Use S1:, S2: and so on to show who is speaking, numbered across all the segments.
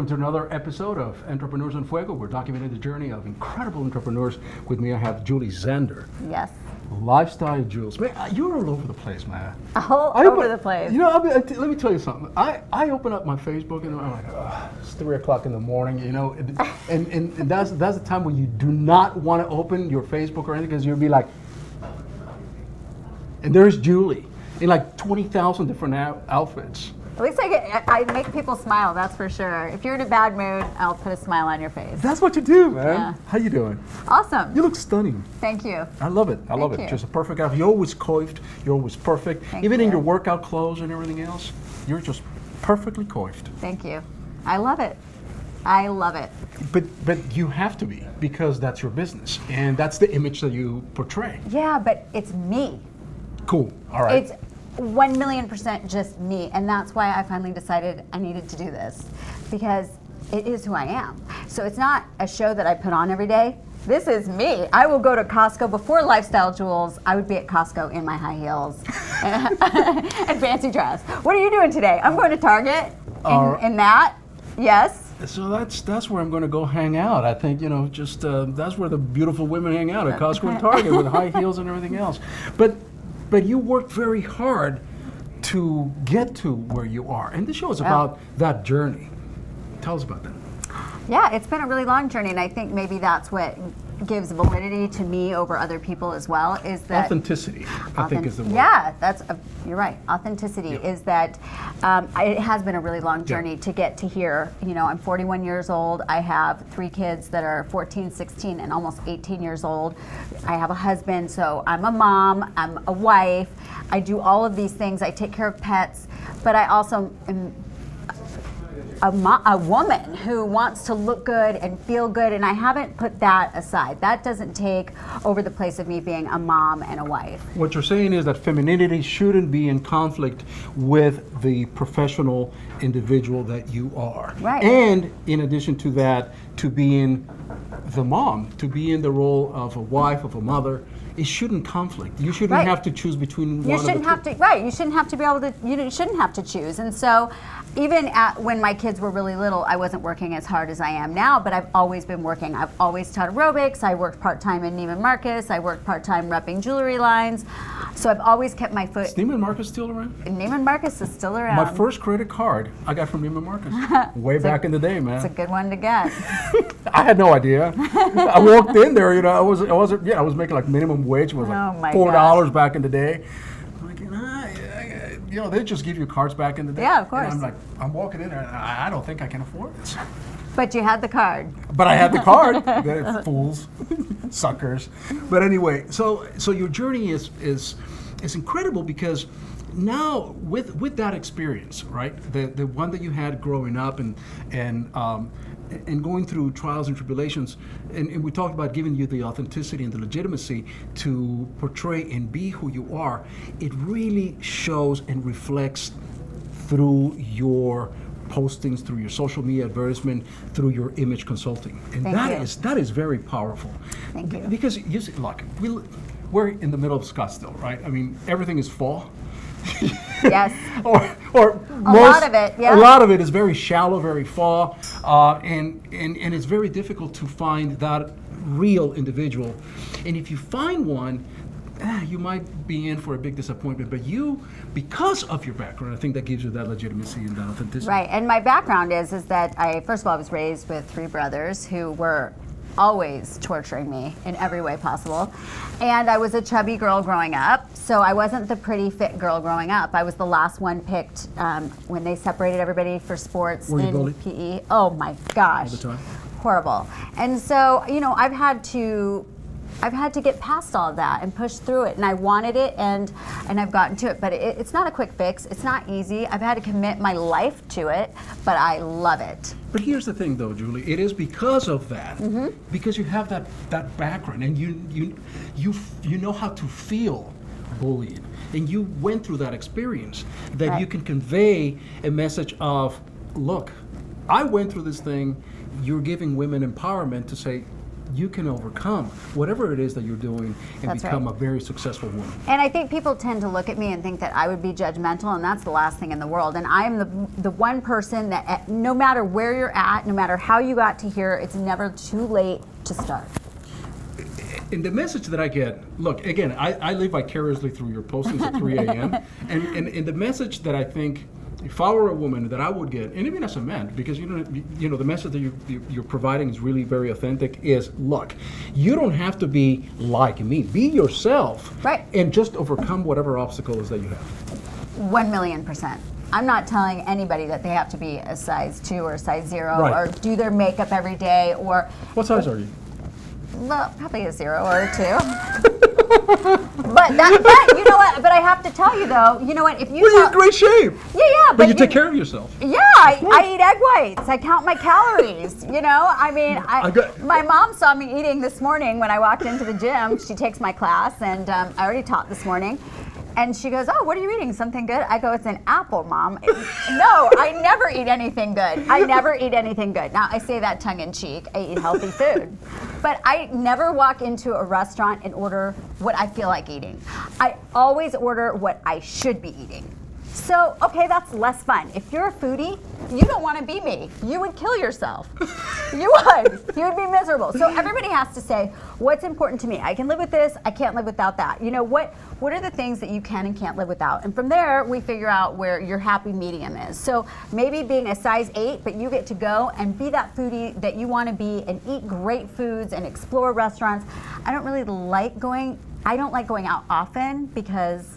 S1: welcome to another episode of Entrepreneurs on Fuego. We're documenting the journey of incredible entrepreneurs. With me, I have Jules Xander.
S2: Yes.
S1: Lifestyle Jules. Man, you're all over the place, man.
S2: All over the place.
S1: You know, let me tell you something. I open up my Facebook and I'm like, it's 3 o'clock in the morning, you know, and that's the time when you do not want to open your Facebook or anything because you'll be like, and there's Julie in like 20,000 different outfits.
S2: At least I make people smile, that's for sure. If you're in a bad mood, I'll put a smile on your face.
S1: That's what you do, man.
S2: Yeah.
S1: How you doing?
S2: Awesome.
S1: You look stunning.
S2: Thank you.
S1: I love it. I love it.
S2: you.
S1: Just a perfect outfit. You're always coiffed. You're always perfect. Even in your workout clothes and everything else, you're just perfectly coiffed.
S2: Thank you. I love it. I love it.
S1: But you have to be, because that's your business and that's the image that you portray.
S2: Yeah, but it's me.
S1: Cool. All right.
S2: It's 1,000,000% just me, and that's why I finally decided I needed to do this, because it is who I am. So it's not a show that I put on every day. This is me. I will go to Costco. Before Lifestyle Jules, I would be at Costco in my high heels and fancy dress. What are you doing today? I'm going to Target in that. Yes.
S1: So that's where I'm going to go hang out. I think, you know, just that's where the beautiful women hang out, at Costco and Target with high heels and everything else. But you worked very hard to get to where you are. And this show is about that journey. Tell us about that.
S2: Yeah, it's been a really long journey, and I think maybe that's what gives validity to me over other people as well, is that
S1: authenticity, I think is the word.
S2: Yeah, you're right. Authenticity is that it has been a really long journey to get to here. You know, I'm 41 years old. I have 3 kids that are 14, 16, and almost 18 years old. I have a husband, so I'm a mom, I'm a wife. I do all of these things. I take care of pets, but I also am a woman who wants to look good and feel good, and I haven't put that aside. That doesn't take over the place of me being a mom and a wife.
S1: What you're saying is that femininity shouldn't be in conflict with the professional individual that you are.
S2: Right.
S1: And in addition to that, to being the mom, to be in the role of a wife, of a mother, it shouldn't conflict. You shouldn't have to choose between one of the two. You shouldn't have to be able to, you shouldn't have to choose. And so even when my kids were really little, I wasn't working as hard as I am now, but I've always been working. I've always taught aerobics. I worked part-time in Neiman Marcus. I worked part-time repping jewelry lines. So I've always kept my foot. Is Neiman Marcus still around?
S2: Neiman Marcus is still around.
S1: My first credit card I got from Neiman Marcus. Way back in the day, man.
S2: It's a good one to get.
S1: I had no idea. I walked in there, you know, I was making like minimum wage. It was like $4 back in the day. I'm like, you know, they just give you cards back in the day.
S2: Yeah, of course.
S1: And I'm like, I'm walking in there, and I don't think I can afford this.
S2: But you had the card.
S1: But I had the card. Fools, suckers. But anyway, so your journey is incredible, because now with that experience, right, the one that you had growing up and going through trials and tribulations, and we talked about giving you the authenticity and the legitimacy to portray and be who you are, it really shows and reflects through your postings, through your social media advertisement, through your image consulting. And that is very powerful.
S2: Thank you.
S1: Because you see, look, we're in the middle of Scottsdale, right? I mean, everything is fall.
S2: Yes.
S1: or
S2: a lot of it, yeah.
S1: A lot of it is very shallow, very fall, and it's very difficult to find that real individual. And if you find one, you might be in for a big disappointment. But you, because of your background, I think that gives you that legitimacy and that authenticity.
S2: Right. And my background is that I, first of all, I was raised with 3 brothers who were always torturing me in every way possible. And I was a chubby girl growing up, so I wasn't the pretty fit girl growing up. I was the last one picked when they separated everybody for sports in PE. Oh my gosh.
S1: All the time?
S2: Horrible. And so, you know, I've had to get past all of that and push through it, and I wanted it, and I've gotten to it, but it's not a quick fix. It's not easy. I've had to commit my life to it, but I love it.
S1: But here's the thing, though, Julie. It is because of that, because you have that background, and you know how to feel bullied, and you went through that experience, that you can convey a message of, look, I went through this thing. You're giving women empowerment to say, you can overcome whatever it is that you're doing and
S2: That's
S1: become
S2: right.
S1: a very successful woman.
S2: And I think people tend to look at me and think that I would be judgmental, and that's the last thing in the world. And I'm the one person that no matter where you're at, no matter how you got to here, it's never too late to start.
S1: And the message that I get, look, again, I live vicariously through your postings at 3 a.m. and the message that I think, if I were a woman, that I would get, and even as a man, because you know the message that you're providing is really very authentic, is, look, you don't have to be like me. Be yourself.
S2: Right.
S1: And just overcome whatever obstacles that you have.
S2: 1,000,000%. I'm not telling anybody that they have to be a size 2 or a size 0
S1: Right.
S2: or do their makeup every day or,
S1: What size are you?
S2: well, probably a 0 or a 2. But that, you know what? But I have to tell you though, you know what? If you
S1: Well, you're in great shape.
S2: yeah,
S1: But you take care of yourself.
S2: Yeah, I eat egg whites. I count my calories. You know, I mean, my mom saw me eating this morning when I walked into the gym. She takes my class, and I already taught this morning. And she goes, "Oh, what are you eating? Something good?" I go, "It's an apple, Mom." No, I never eat anything good. I never eat anything good. Now, I say that tongue in cheek. I eat healthy food. But I never walk into a restaurant and order what I feel like eating. I always order what I should be eating. So, okay, that's less fun. If you're a foodie, you don't want to be me. You would kill yourself. You would. You would be miserable. So everybody has to say, what's important to me? I can live with this. I can't live without that. You know, what are the things that you can and can't live without? And from there, we figure out where your happy medium is. So maybe being a size 8, but you get to go and be that foodie that you want to be and eat great foods and explore restaurants. I don't like going out often because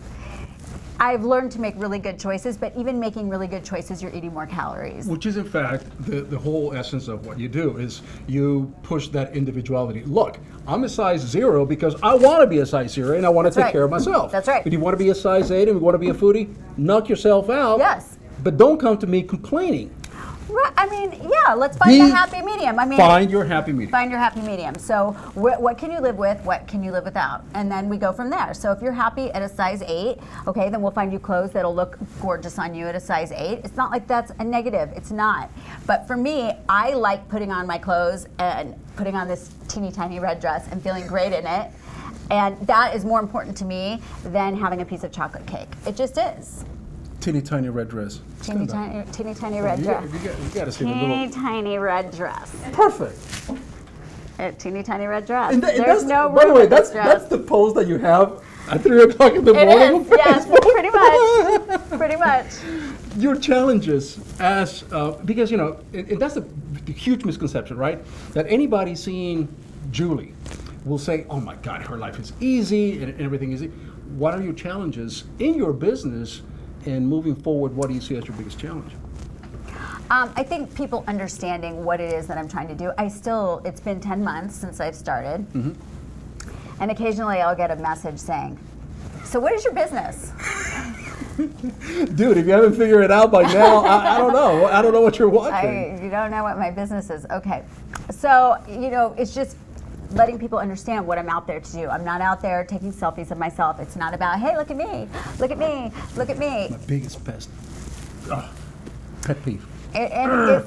S2: I've learned to make really good choices, but even making really good choices, you're eating more calories.
S1: Which is, in fact, the whole essence of what you do, is you push that individuality. Look, I'm a size 0 because I want to be a size 0 and I want to take care of myself.
S2: That's right.
S1: If you want to be a size 8 and you want to be a foodie, knock yourself out.
S2: Yes.
S1: But don't come to me complaining.
S2: Right, I mean, yeah, let's find the happy medium. I mean,
S1: Find your happy medium.
S2: Find your happy medium. So what can you live with? What can you live without? And then we go from there. So if you're happy at a size 8, okay, then we'll find you clothes that'll look gorgeous on you at a size 8. It's not like that's a negative. It's not. But for me, I like putting on my clothes and putting on this teeny tiny red dress and feeling great in it. And that is more important to me than having a piece of chocolate cake. It just is.
S1: Teeny tiny red dress.
S2: Teeny tiny red dress.
S1: You got to see the
S2: Teeny
S1: little.
S2: tiny red dress.
S1: Perfect.
S2: A teeny tiny red dress.
S1: And
S2: There's no room
S1: by the way,
S2: in this dress.
S1: that's the pose that you have at 3 o'clock in the
S2: It
S1: morning.
S2: is, yes, pretty much, pretty much.
S1: Your challenges as, because, you know, and that's the huge misconception, right? That anybody seeing Julie will say, oh my God, her life is easy and everything is easy. What are your challenges in your business, and moving forward, what do you see as your biggest challenge?
S2: I think people understanding what it is that I'm trying to do. It's been 10 months since I've started. Mm-hmm. And occasionally I'll get a message saying, so what is your business?
S1: Dude, if you haven't figured it out by now, I don't know. I don't know what you're watching.
S2: You don't know what my business is. Okay. So, you know, it's just letting people understand what I'm out there to do. I'm not out there taking selfies of myself. It's not about, hey, look at me, look at me, look at me.
S1: My biggest pet peeve.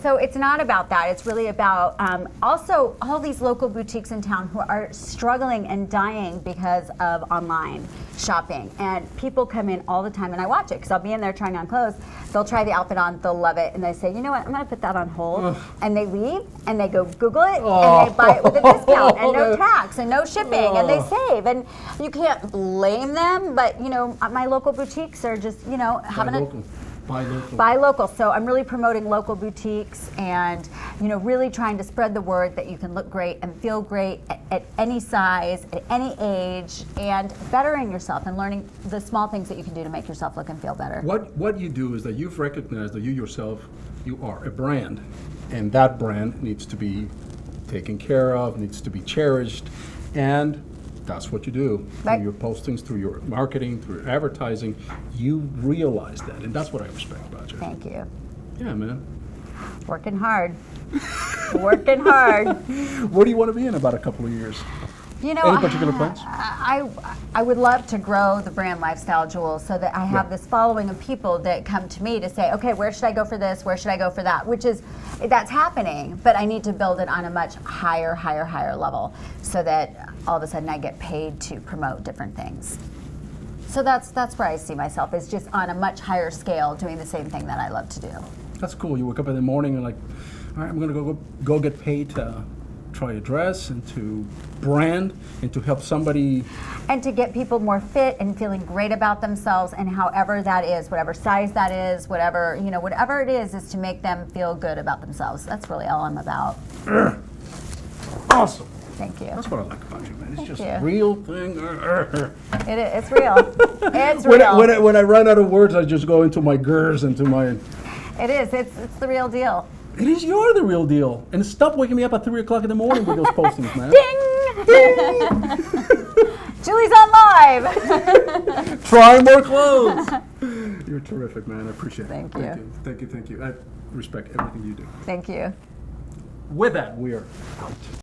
S2: So it's not about that. It's really about also all these local boutiques in town who are struggling and dying because of online shopping. And people come in all the time, and I watch it because I'll be in there trying on clothes. They'll try the outfit on, they'll love it, and they say, you know what, I'm going to put that on hold. And they leave, and they go Google it, and they buy it with a discount, and no tax, and no shipping, and they save. And you can't blame them, but, you know, my local boutiques are just, you know, having a... Buy local. So I'm really promoting local boutiques and, you know, really trying to spread the word that you can look great and feel great at any size, at any age, and bettering yourself and learning the small things that you can do to make yourself look and feel better.
S1: What you do is that you've recognized that you yourself, you are a brand, and that brand needs to be taken care of, needs to be cherished, and that's what you do.
S2: Right.
S1: Through your postings, through your marketing, through your advertising, you realize that, and that's what I respect about you.
S2: Thank you.
S1: Yeah, man.
S2: Working hard. Working hard.
S1: Where do you want to be in about a couple of years?
S2: You know,
S1: Any particular plans?
S2: I would love to grow the brand Lifestyle Jules so that I have this following of people that come to me to say, okay, where should I go for this? Where should I go for that? That's happening, but I need to build it on a much higher level so that all of a sudden I get paid to promote different things. So that's where I see myself, is just on a much higher scale doing the same thing that I love to do.
S1: That's cool. You wake up in the morning and like, all right, I'm gonna go get paid to try a dress and to brand and to help somebody.
S2: And to get people more fit and feeling great about themselves, and however that is, whatever size that is, whatever it is to make them feel good about themselves. That's really all I'm about.
S1: Awesome.
S2: Thank you.
S1: That's what I like about you, man. It's just
S2: you.
S1: a real thing.
S2: It's real. It's real.
S1: When I run out of words, I just go into my gers, into my.
S2: It is. It's the real deal.
S1: It is. You're the real deal. And stop waking me up at 3 o'clock in the morning with those postings, man.
S2: Ding! Julie's on live.
S1: Try more clothes. You're terrific, man. I appreciate it.
S2: Thank you.
S1: Thank you. I respect everything you do.
S2: Thank you.
S1: With that, we are out.